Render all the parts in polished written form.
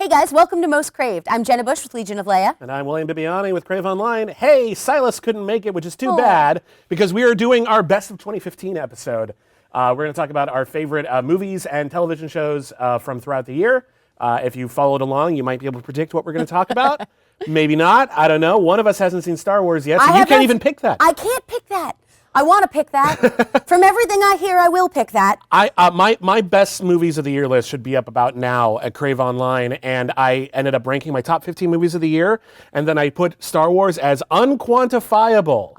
Hey guys, welcome to Most Craved. I'm Jenna Bush with Legion of Leia. And I'm William Bibbiani with Crave Online. Hey, Silas couldn't make it, which is too bad, because we are doing our Best of 2015 episode. We're going to talk about our favorite movies and television shows from throughout the year. If you followed along, you might be able to predict what we're going to talk about. Maybe not. I don't know. One of us hasn't seen Star Wars yet, so you can't even pick that. I can't pick that. I want to pick that. From everything I hear, I will pick that. My best movies of the year list should be up about now at Crave Online, and I ended up ranking my top 15 movies of the year, and then I put Star Wars as unquantifiable.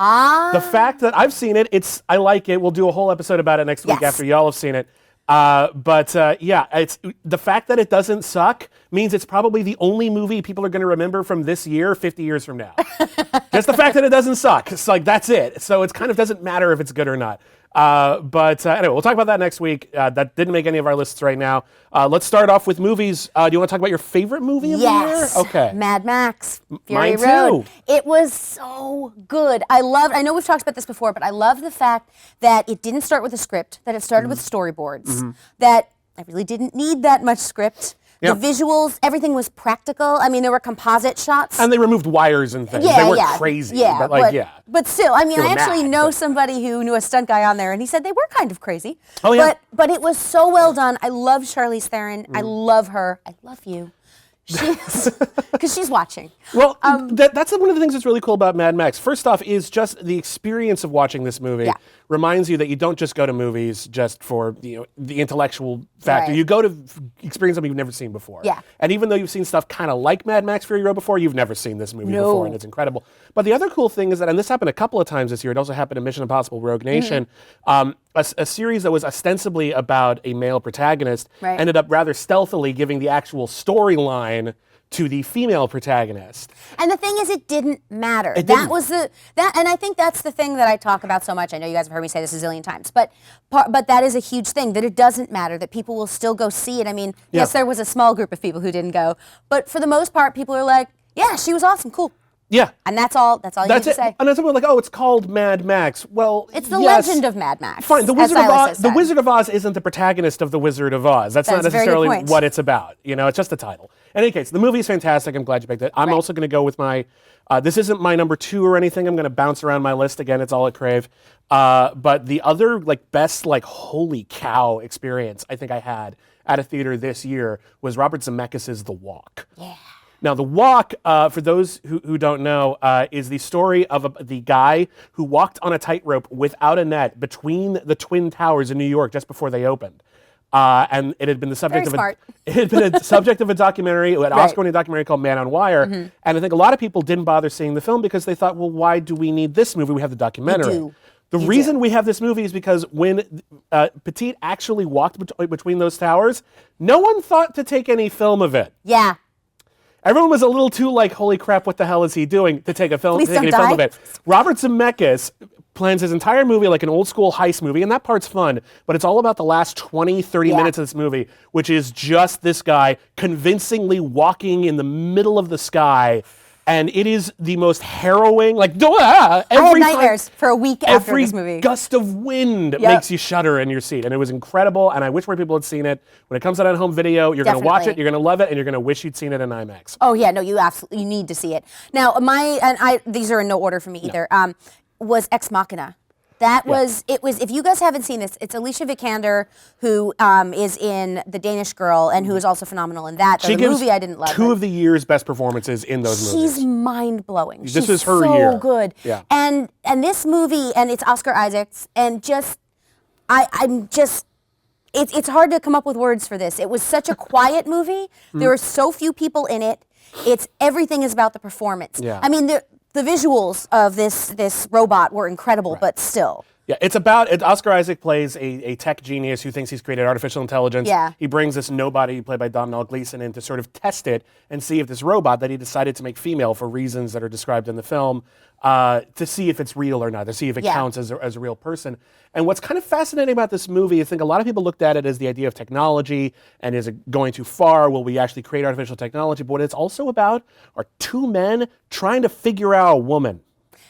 The fact that I've seen it, I like it. We'll do a whole episode about it next week after y'all have seen it. Yeah, it's the fact that it doesn't suck means it's probably the only movie people are going to remember from this year 50 years from now. Just the fact that it doesn't suck. It's like, that's it. So it kind of doesn't matter if it's good or not. Anyway, we'll talk about that next week. That didn't make any of our lists right now. Let's start off with movies. Do you want to talk about your favorite movie of the year? Okay. Mad Max, Fury Mine Road. too. It was so good. I know we've talked about this before, but I love the fact that it didn't start with a script, that it started with storyboards, that I really didn't need that much script. The visuals, everything was practical. I mean, there were composite shots. And they removed wires and things. They were crazy. Yeah, but still, I mean, I actually know somebody somebody who knew a stunt guy on there, and he said they were kind of crazy. Oh, yeah. But it was so well done. I love Charlize Theron. I love her. I love you. Because she's watching. Well, that's one of the things that's really cool about Mad Max. First off is just the experience of watching this movie reminds you that you don't just go to movies just for the intellectual factor. You go to experience something you've never seen before. Yeah. And even though you've seen stuff kind of like Mad Max Fury Road before, you've never seen this movie before, and it's incredible. But the other cool thing is that, and this happened a couple of times this year, it also happened in Mission Impossible Rogue Nation, a series that was ostensibly about a male protagonist ended up rather stealthily giving the actual storyline to the female protagonist. And the thing is, it didn't matter. And I think that's the thing that I talk about so much. I know you guys have heard me say this a zillion times, but that is a huge thing, that it doesn't matter, that people will still go see it. I mean, yes, there was a small group of people who didn't go, but for the most part, people are like, yeah, she was awesome, cool. Yeah. And that's all you need to say. And then someone like, oh, it's called Mad Max. Well, it's the legend of Mad Max. Fine. The Wizard of Oz isn't the protagonist of The Wizard of Oz. That's not necessarily what it's about. You know, it's just the title. In any case, the movie is fantastic. I'm glad you picked it. I'm also going to go with my, this isn't my number 2 or anything. I'm going to bounce around my list again. It's all at Crave. But the other best holy cow experience I think I had at a theater this year was Robert Zemeckis' The Walk. Yeah. Now, The Walk, for those who don't know, is the story of the guy who walked on a tightrope without a net between the Twin Towers in New York just before they opened. And it had been the subject of a documentary, an Oscar-winning documentary called Man on Wire. And I think a lot of people didn't bother seeing the film because they thought, well, why do we need this movie? We have the documentary. The reason we have this movie is because when Petit actually walked between those towers, no one thought to take any film of it. Yeah. Everyone was a little too holy crap, what the hell is he doing to take a film, any film of it. Robert Zemeckis plans his entire movie like an old school heist movie, and that part's fun, but it's all about the last 20, 30 minutes of this movie, which is just this guy convincingly walking in the middle of the sky. And it is the most harrowing, I had nightmares for a week after this movie. Every gust of wind makes you shudder in your seat. And it was incredible, and I wish more people had seen it. When it comes out on home video, you're going to watch it, you're going to love it, and you're going to wish you'd seen it in IMAX. Oh, yeah, no, you absolutely need to see it. Now, these are in no order for me either, was Ex Machina. That was, if you guys haven't seen this, it's Alicia Vikander, who is in The Danish Girl and who is also phenomenal in that. She gives movie I didn't love. Two of the year's best performances in those movies. She's mind-blowing. This is her year. So good. Yeah. And this movie, and it's Oscar Isaacs, and it's hard to come up with words for this. It was such a quiet movie. There were so few people in it. Everything is about the performance. Yeah. I mean, the visuals of this robot were incredible, but still. Yeah, Oscar Isaac plays a tech genius who thinks he's created artificial intelligence. Yeah. He brings this nobody, played by Domhnall Gleeson, in to sort of test it and see if this robot that he decided to make female for reasons that are described in the film, to see if it's real or not, to see if it counts as a real person. And what's kind of fascinating about this movie, I think a lot of people looked at it as the idea of technology, and is it going too far? Will we actually create artificial technology? But what it's also about are two men trying to figure out a woman.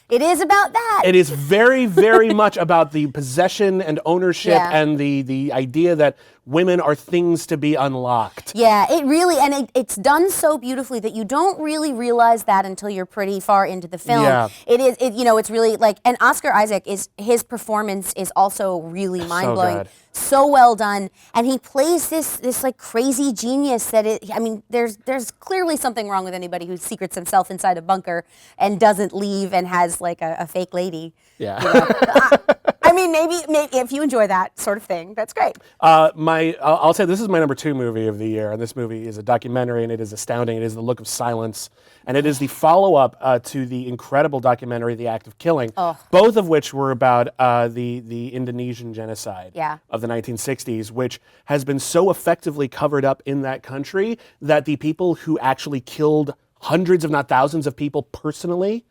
It is about that. It is very, very much about the possession and ownership and the idea that women are things to be unlocked. Yeah, it really, and it's done so beautifully that you don't really realize that until you're pretty far into the film. Yeah. It's really like, and Oscar Isaac his performance is also really mind-blowing. So well done, and he plays this like crazy genius there's clearly something wrong with anybody who secrets himself inside a bunker and doesn't leave and has like a fake lady. Yeah. You know? I mean, maybe if you enjoy that sort of thing, that's great. I'll say this is my number 2 movie of the year, and this movie is a documentary, and it is astounding. It is The Look of Silence, and it is the follow-up to the incredible documentary, The Act of Killing, both of which were about the Indonesian genocide of the 1960s, which has been so effectively covered up in that country that the people who actually killed hundreds, if not thousands, of people personally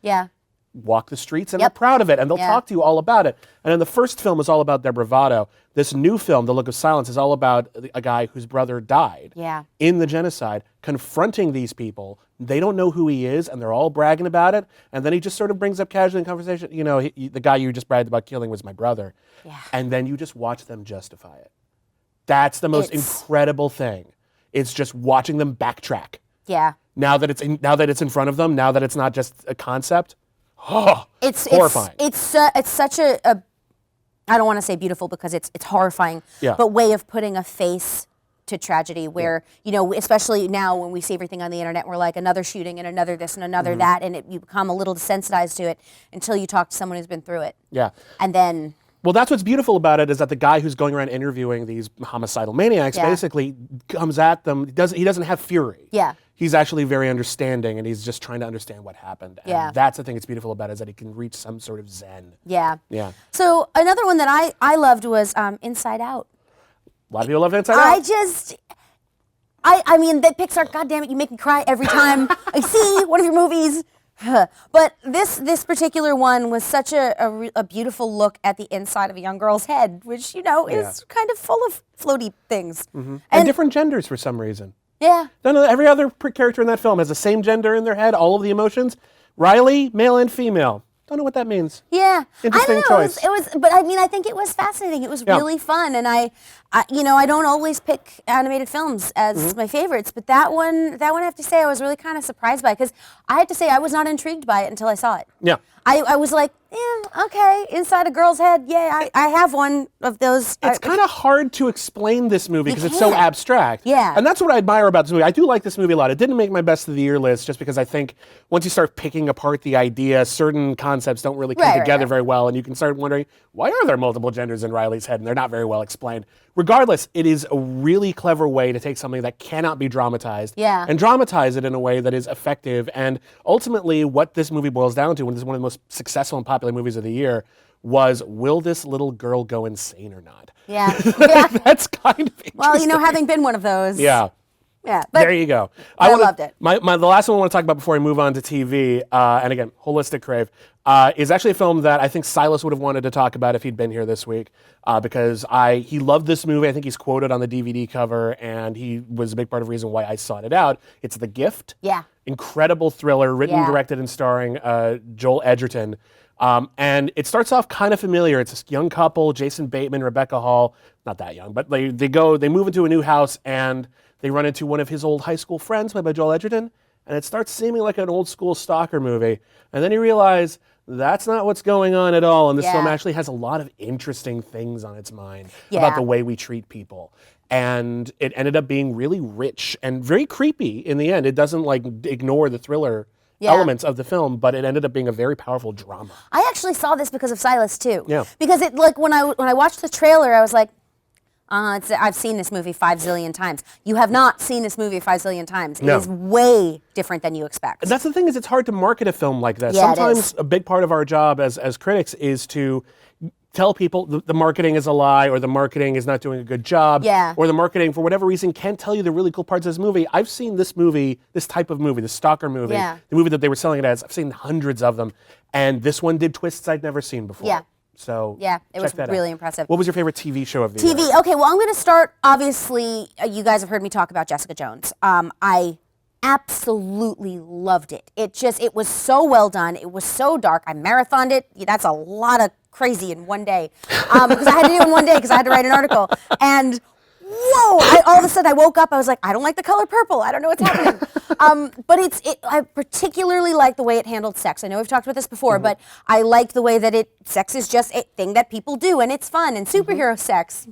walk the streets and are proud of it, and they'll talk to you all about it. And then the first film is all about their bravado. This new film, The Look of Silence, is all about a guy whose brother died in the genocide, confronting these people. They don't know who he is, and they're all bragging about it. And then he just sort of brings up casually in conversation, you know, the guy you just bragged about killing was my brother. Yeah. And then you just watch them justify it. That's the most incredible thing. It's just watching them backtrack. Yeah. Now that it's in front of them, now that it's not just a concept. Oh, it's horrifying. It's such a I don't want to say beautiful because it's horrifying, but way of putting a face to tragedy where, you know, especially now when we see everything on the internet, we're like another shooting and another this and another that, and you become a little desensitized to it until you talk to someone who's been through it. Yeah. And then... Well, that's what's beautiful about it is that the guy who's going around interviewing these homicidal maniacs basically comes at them. He doesn't have fury. Yeah. He's actually very understanding, and he's just trying to understand what happened. And that's the thing that's beautiful about it, is that he can reach some sort of zen. Yeah. Yeah. So another one that I loved was Inside Out. A lot of people love Inside Out. I mean, that Pixar, goddammit, you make me cry every time I see one of your movies. But this particular one was such a beautiful look at the inside of a young girl's head, which, you know, is kind of full of floaty things. Mm-hmm. And different genders for some reason. Yeah. No, every other character in that film has the same gender in their head, all of the emotions. Riley, male and female. Don't know what that means. Yeah. Interesting choice. It was, but I mean, I think it was fascinating. It was really fun, and I don't always pick animated films as my favorites, but that one I have to say I was really kind of surprised by, because I had to say I was not intrigued by it until I saw it. Yeah. I was like, okay, inside a girl's head, I have one of those. It's kind of hard to explain this movie because it's so abstract. Yeah. And that's what I admire about this movie. I do like this movie a lot. It didn't make my best of the year list just because I think once you start picking apart the idea, certain concepts don't really come together very well, and you can start wondering, why are there multiple genders in Riley's head, and they're not very well explained. Regardless, it is a really clever way to take something that cannot be dramatized and dramatize it in a way that is effective. And ultimately, what this movie boils down to, and this is one of the most successful and popular movies of the year, was, will this little girl go insane or not? Yeah. That's kind of interesting. Well, you know, having been one of those. Yeah. Yeah, but there you go. I loved it. The last one I want to talk about before I move on to TV, and again, Holistic Crave, is actually a film that I think Silas would have wanted to talk about if he'd been here this week, because he loved this movie. I think he's quoted on the DVD cover, and he was a big part of the reason why I sought it out. It's The Gift. Yeah. Incredible thriller, written, directed, and starring Joel Edgerton. And it starts off kind of familiar. It's this young couple, Jason Bateman, Rebecca Hall, not that young, but they move into a new house, and they run into one of his old high school friends, played by Joel Edgerton, and it starts seeming like an old school stalker movie. And then you realize that's not what's going on at all, and this film actually has a lot of interesting things on its mind about the way we treat people. And it ended up being really rich and very creepy in the end. It doesn't ignore the thriller elements of the film, but it ended up being a very powerful drama. I actually saw this because of Silas too. Yeah. Because when I watched the trailer, I was like, I've seen this movie 5 zillion times. You have not seen this movie 5 zillion times. It is way different than you expect. And that's the thing, is it's hard to market a film like this. Yeah, sometimes a big part of our job as critics is to tell people the marketing is a lie, or the marketing is not doing a good job, or the marketing, for whatever reason, can't tell you the really cool parts of this movie. I've seen this movie, this type of movie, the stalker movie, the movie that they were selling it as. I've seen hundreds of them, and this one did twists I'd never seen before. Yeah. So it was really impressive. What was your favorite TV show of the year? TV. Okay, well, I'm going to start. Obviously, you guys have heard me talk about Jessica Jones. I absolutely loved it. It was so well done. It was so dark. I marathoned it. That's a lot of crazy in one day, because I had to do it in one day because I had to write an article. And whoa! All of a sudden, I woke up. I was like, I don't like the color purple. I don't know what's happening. But I particularly like the way it handled sex. I know we've talked about this before, but I like the way that sex is just a thing that people do, and it's fun, and superhero sex.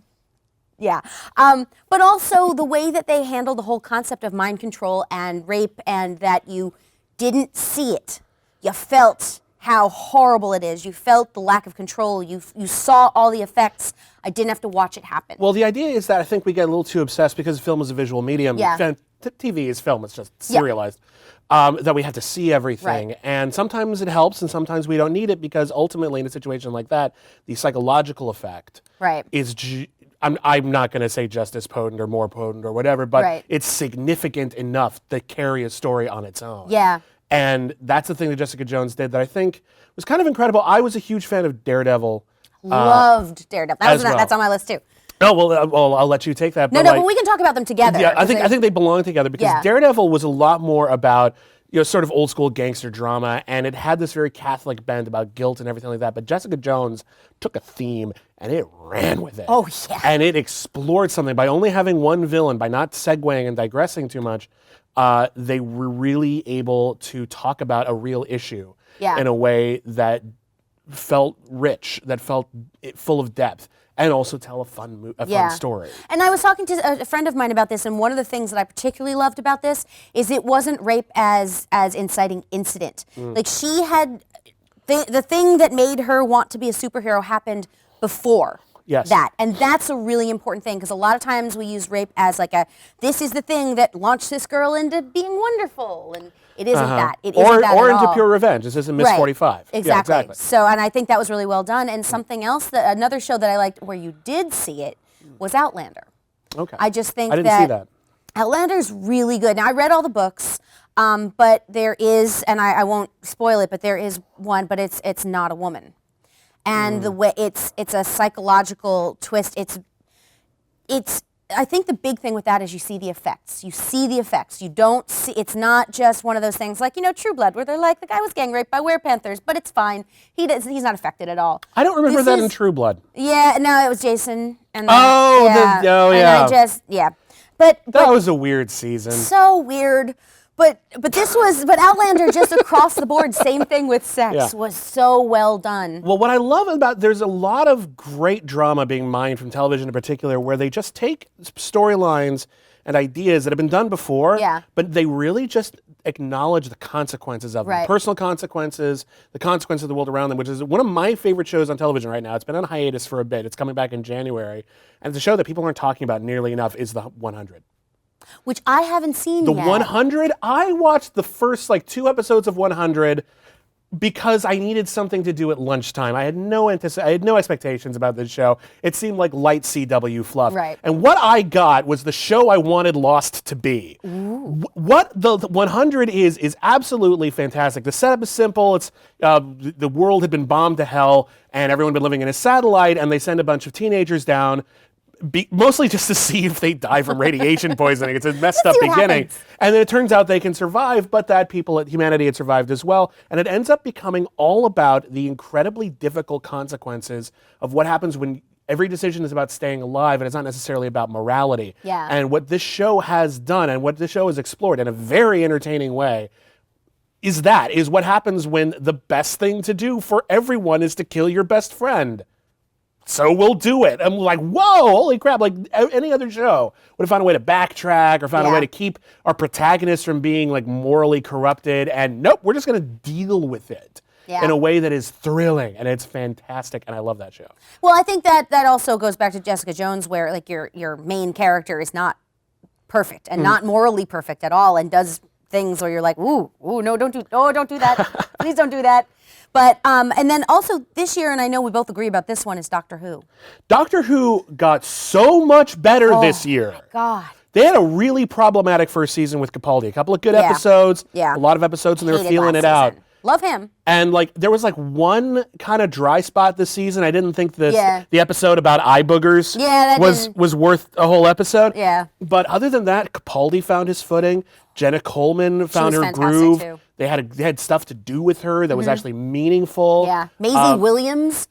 Yeah. But also the way that they handle the whole concept of mind control and rape, and that you didn't see it. You felt how horrible it is. You felt the lack of control. You saw all the effects. I didn't have to watch it happen. Well, the idea is that I think we get a little too obsessed because film is a visual medium. Yeah. TV is film. It's just serialized. That we have to see everything. Right. And sometimes it helps and sometimes we don't need it because ultimately in a situation like that, the psychological effect is... I'm not going to say just as potent or more potent or whatever, but it's significant enough to carry a story on its own. Yeah. And that's the thing that Jessica Jones did that I think was kind of incredible. I was a huge fan of Daredevil. Loved Daredevil. That's on my list too. Oh, well, I'll let you take that. But we can talk about them together. Yeah, I think they belong together because Daredevil was a lot more about, sort of old school gangster drama, and it had this very Catholic bent about guilt and everything like that. But Jessica Jones took a theme and it ran with it. Oh, yeah. And it explored something by only having one villain, by not segueing and digressing too much. They were really able to talk about a real issue in a way that felt rich, that felt full of depth. And also tell a fun story. And I was talking to a friend of mine about this, and one of the things that I particularly loved about this is it wasn't rape as inciting incident. Like she had, the thing that made her want to be a superhero happened before that. And that's a really important thing because a lot of times we use rape as like this is the thing that launched this girl into being wonderful. And it isn't that. It isn't that or at into all. Pure revenge. This isn't Miss 45. Exactly. Yeah, exactly. So, and I think that was really well done. And something else, another show that I liked where you did see it was Outlander. Okay. I just think I didn't see that. Outlander's really good. Now, I read all the books, but there is, and I won't spoil it, but there is one, but it's not a woman. And the way it's a psychological twist. I think the big thing with that is you see the effects. You see the effects. You don't see, it's not just one of those things like, True Blood, where they're like, the guy was gang raped by werepanthers, but it's fine. He's not affected at all. I don't remember that in True Blood. Yeah, no, it was Jason. And then, And But that was a weird season. So weird. But Outlander just across the board, same thing with sex, was so well done. Well, what I love about, there's a lot of great drama being mined from television in particular where they just take storylines and ideas that have been done before, but they really just acknowledge the consequences of them. Personal consequences, the consequences of the world around them, which is one of my favorite shows on television right now. It's been on hiatus for a bit. It's coming back in January. And it's a show that people aren't talking about nearly enough is The 100. Which I haven't seen yet. The 100? I watched the first 2 episodes of 100 because I needed something to do at lunchtime. I had no expectations about this show. It seemed like light CW fluff. Right. And what I got was the show I wanted Lost to be. What the 100 is absolutely fantastic. The setup is simple. It's the world had been bombed to hell and everyone had been living in a satellite and they send a bunch of teenagers down mostly just to see if they die from radiation poisoning. It's a messed up beginning. And then it turns out they can survive, but that humanity had survived as well. And it ends up becoming all about the incredibly difficult consequences of what happens when every decision is about staying alive and it's not necessarily about morality. Yeah. And what this show has done and what this show has explored in a very entertaining way is what happens when the best thing to do for everyone is to kill your best friend. So we'll do it. I'm like, whoa, holy crap. Like any other show would have found a way to backtrack or found a way to keep our protagonists from being morally corrupted. And nope, we're just going to deal with it in a way that is thrilling. And it's fantastic. And I love that show. Well, I think that also goes back to Jessica Jones where your main character is not perfect and not morally perfect at all and does things where you're like, ooh, no, don't do that. Please don't do that. But, and then also this year, and I know we both agree about this one, is Doctor Who. Doctor Who got so much better this year. Oh, my God. They had a really problematic first season with Capaldi. A couple of good episodes, a lot of episodes, and they were feeling it out. Love him. And there was one kind of dry spot this season. I didn't think the episode about eye boogers was worth a whole episode. Yeah. But other than that, Capaldi found his footing. Jenna Coleman found her groove. Too. They had stuff to do with her that was actually meaningful. Yeah. Maisie Williams.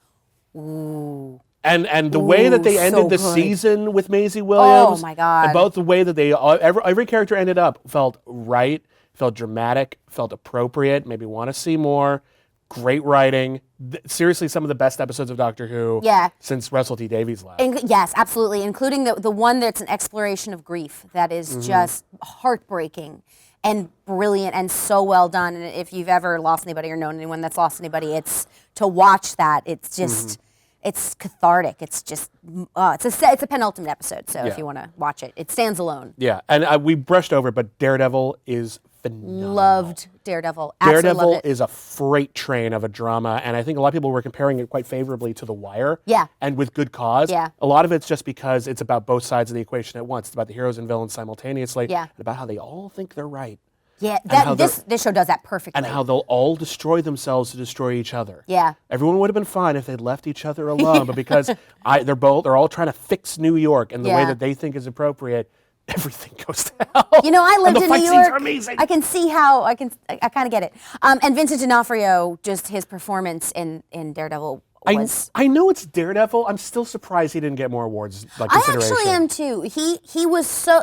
Ooh. And the way that they ended the season with Maisie Williams. Oh my God. And both the way that every character ended up felt right, felt dramatic, felt appropriate, maybe want to see more. Great writing. Seriously, some of the best episodes of Doctor Who since Russell T Davies left. Yes, absolutely. Including the one that's an exploration of grief that is just heartbreaking and brilliant and so well done. And if you've ever lost anybody or known anyone that's lost anybody, it's to watch that. It's just it's cathartic. It's just it's a penultimate episode. So if you want to watch it, it stands alone. Yeah, and we brushed over, but Daredevil is phenomenal. Loved Daredevil. Absolutely Daredevil loved it. is a freight train of a drama, and I think a lot of people were comparing it quite favorably to The Wire. Yeah. And with good cause. Yeah. A lot of it's just because it's about both sides of the equation at once. It's about the heroes and villains simultaneously. Yeah. And about how they all think they're right. Yeah, this show does that perfectly. And how they'll all destroy themselves to destroy each other. Yeah. Everyone would have been fine if they'd left each other alone, but because they're all trying to fix New York in the way that they think is appropriate, everything goes to hell. You know, I lived in New York. And the fight scenes are amazing. I can see how I kind of get it. And Vincent D'Onofrio, just his performance in Daredevil was. I know it's Daredevil. I'm still surprised he didn't get more awards. Like I actually am too. He was so.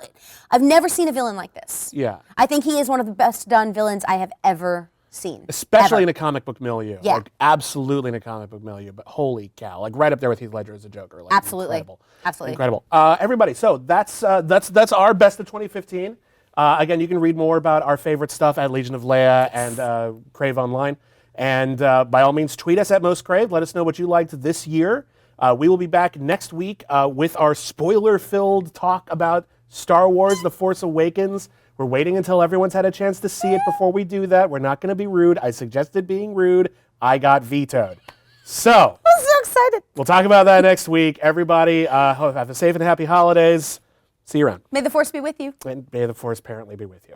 I've never seen a villain like this. Yeah. I think he is one of the best done villains I have ever seen. Especially in a comic book milieu. Yeah. Like absolutely in a comic book milieu. But holy cow! Like right up there with Heath Ledger as a Joker. Like, Absolutely. Incredible. Absolutely. Incredible. Everybody, so that's our best of 2015. Again, you can read more about our favorite stuff at Legion of Leia and Crave Online. And by all means, tweet us at Most Craved. Let us know what you liked this year. We will be back next week with our spoiler-filled talk about Star Wars: The Force Awakens. We're waiting until everyone's had a chance to see it before we do that. We're not going to be rude. I suggested being rude. I got vetoed. So I'm so excited. We'll talk about that next week. Everybody, have a safe and happy holidays. See you around. May the Force be with you. And may the Force apparently be with you.